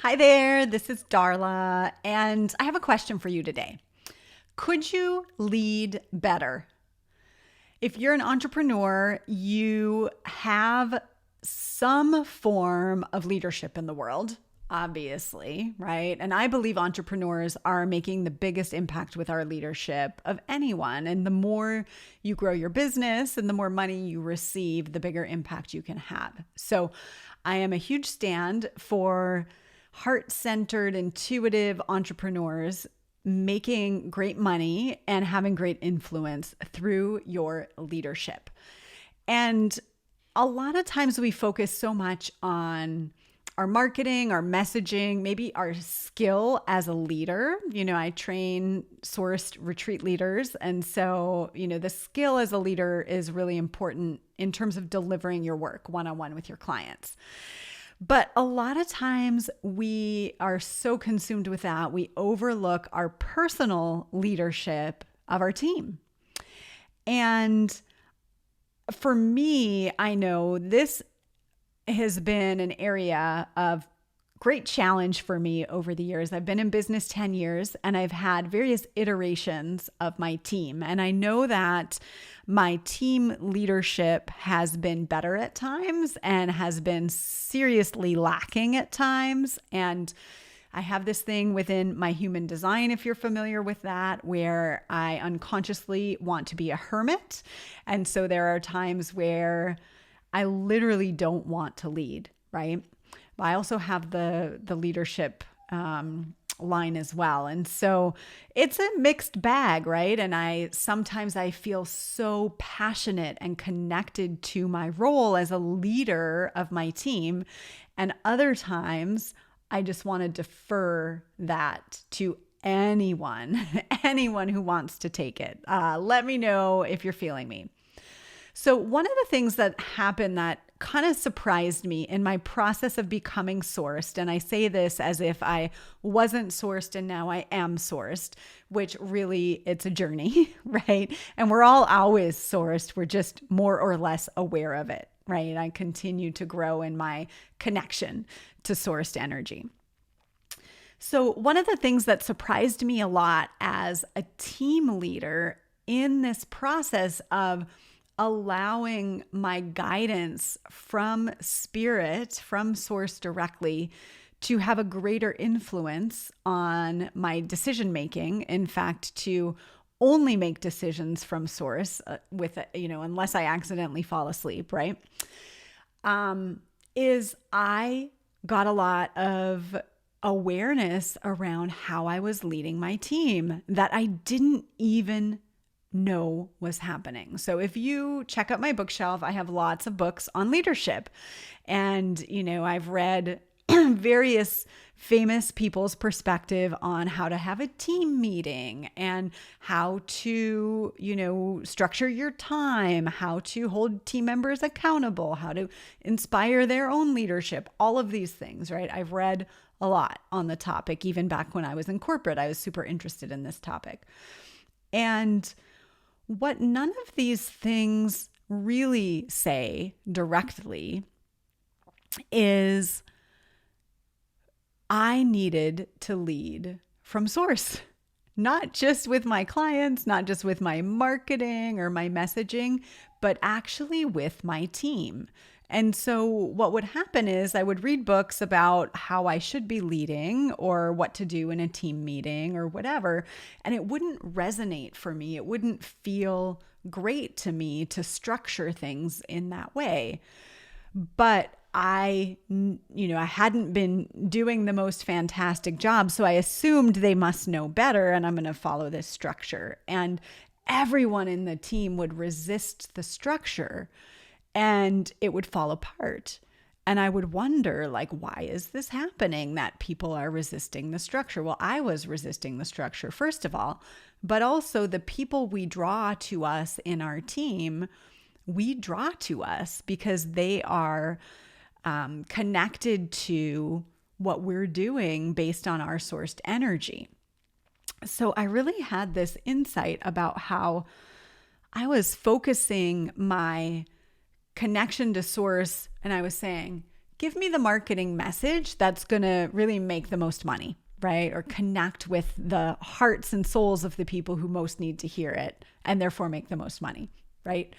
Hi there, this is Darla, and I have a question for you today. Could you lead better? If you're an entrepreneur, you have some form of leadership in the world, obviously, right? And I believe entrepreneurs are making the biggest impact with our leadership of anyone. And the more you grow your business and the more money you receive, the bigger impact you can have. So I am a huge stand for heart-centered, intuitive entrepreneurs making great money and having great influence through your leadership. And a lot of times we focus so much on our marketing, our messaging, maybe our skill as a leader. I train sourced retreat leaders. And so, the skill as a leader is really important in terms of delivering your work one-on-one with your clients. But a lot of times we are so consumed with that, we overlook our personal leadership of our team. And for me, I know this has been an area of great challenge for me over the years. I've been in business 10 years and I've had various iterations of my team. And I know that my team leadership has been better at times and has been seriously lacking at times. And I have this thing within my human design, if you're familiar with that, where I unconsciously want to be a hermit. And so there are times where I literally don't want to lead, right? But I also have the leadership line as well. And so it's a mixed bag, right? And sometimes I feel so passionate and connected to my role as a leader of my team. And other times I just want to defer that to anyone who wants to take it. Let me know if you're feeling me. So one of the things that happened that kind of surprised me in my process of becoming sourced, and I say this as if I wasn't sourced and now I am sourced, which really it's a journey, right? And we're all always sourced. We're just more or less aware of it, right? I continue to grow in my connection to sourced energy. So one of the things that surprised me a lot as a team leader in this process of allowing my guidance from spirit, from source directly, to have a greater influence on my decision making. In fact, to only make decisions from source unless I accidentally fall asleep, right? Is I got a lot of awareness around how I was leading my team that I didn't even know was happening. So if you check out my bookshelf, I have lots of books on leadership. And, I've read various famous people's perspective on how to have a team meeting and how to, structure your time, how to hold team members accountable, how to inspire their own leadership, all of these things, right? I've read a lot on the topic. Even back when I was in corporate, I was super interested in this topic. And what none of these things really say directly is I needed to lead from source, not just with my clients, not just with my marketing or my messaging, but actually with my team. And so what would happen is I would read books about how I should be leading or what to do in a team meeting or whatever, and it wouldn't resonate for me. It wouldn't feel great to me to structure things in that way. But I hadn't been doing the most fantastic job, so I assumed they must know better and I'm going to follow this structure. And everyone in the team would resist the structure. And it would fall apart. And I would wonder, why is this happening that people are resisting the structure? Well, I was resisting the structure, first of all, but also the people we draw to us in our team, we draw to us because they are connected to what we're doing based on our sourced energy. So I really had this insight about how I was focusing my connection to source. And I was saying, give me the marketing message that's going to really make the most money, right? Or connect with the hearts and souls of the people who most need to hear it and therefore make the most money, right?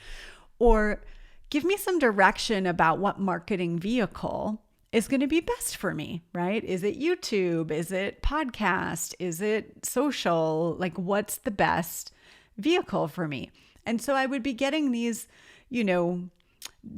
Or give me some direction about what marketing vehicle is going to be best for me, right? Is it YouTube? Is it podcast? Is it social? Like, what's the best vehicle for me? And so I would be getting these,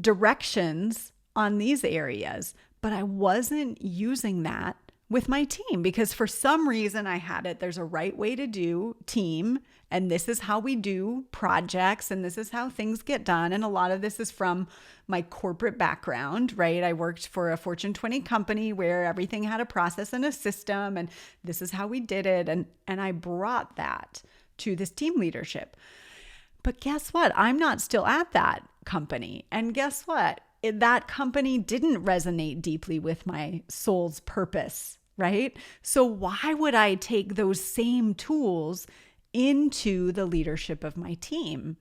directions on these areas, but I wasn't using that with my team because for some reason I had it. There's a right way to do team, and this is how we do projects, and this is how things get done. And a lot of this is from my corporate background, right? I worked for a Fortune 20 company where everything had a process and a system, and this is how we did it. And I brought that to this team leadership. But guess what? I'm not still at that company. And guess what? That company didn't resonate deeply with my soul's purpose, right? So why would I take those same tools into the leadership of my team?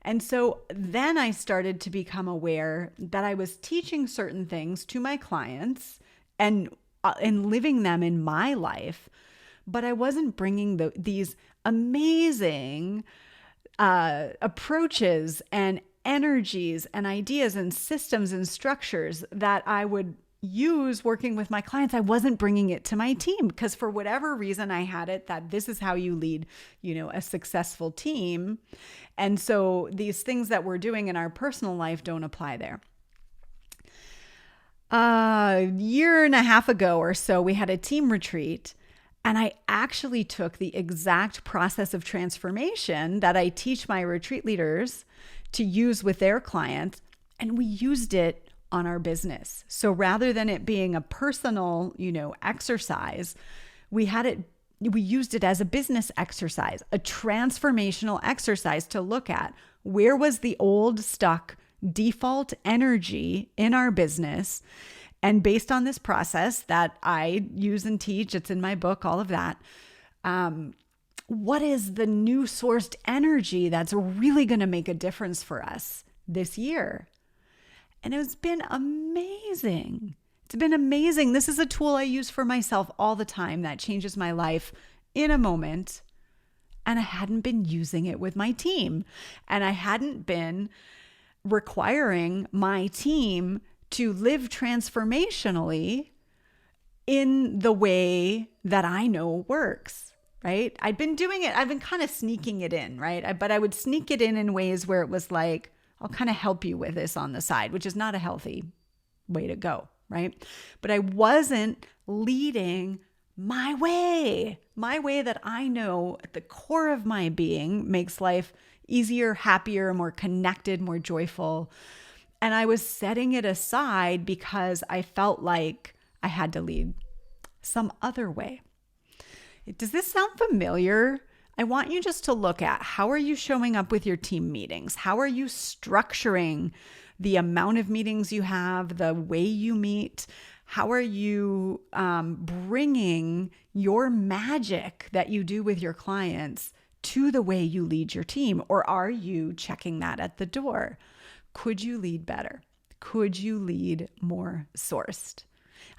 And so then I started to become aware that I was teaching certain things to my clients and living them in my life, but I wasn't bringing these amazing approaches and energies and ideas and systems and structures that I would use working with my clients. I wasn't bringing it to my team because for whatever reason I had it that this is how you lead, a successful team. And so these things that we're doing in our personal life don't apply there. A year and a half ago or so, we had a team retreat. And I actually took the exact process of transformation that I teach my retreat leaders to use with their clients, and we used it on our business. So rather than it being a personal, exercise, we used it as a business exercise, a transformational exercise to look at where was the old stuck default energy in our business. And based on this process that I use and teach, it's in my book, all of that, what is the new sourced energy that's really going to make a difference for us this year? And it's been amazing. It's been amazing. This is a tool I use for myself all the time that changes my life in a moment. And I hadn't been using it with my team. And I hadn't been requiring my team to live transformationally in the way that I know works, right? I'd been doing it. I've been kind of sneaking it in, right? But I would sneak it in ways where it was like, I'll kind of help you with this on the side, which is not a healthy way to go, right? But I wasn't leading my way that I know at the core of my being makes life easier, happier, more connected, more joyful. And I was setting it aside because I felt like I had to lead some other way. Does this sound familiar? I want you just to look at how are you showing up with your team meetings? How are you structuring the amount of meetings you have, the way you meet? How are you bringing your magic that you do with your clients to the way you lead your team? Or are you checking that at the door? Could you lead better? Could you lead more sourced?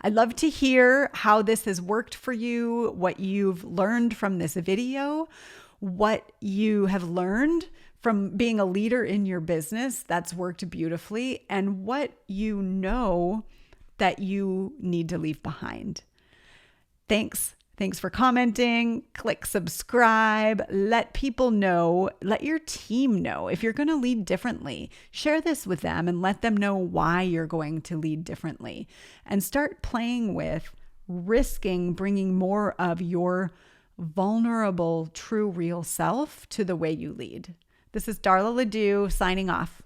I'd love to hear how this has worked for you, what you've learned from this video, what you have learned from being a leader in your business that's worked beautifully, and what you know that you need to leave behind. Thanks. Thanks for commenting. Click subscribe. Let people know. Let your team know if you're going to lead differently. Share this with them and let them know why you're going to lead differently. And start playing with risking bringing more of your vulnerable, true, real self to the way you lead. This is Darla Ledoux signing off.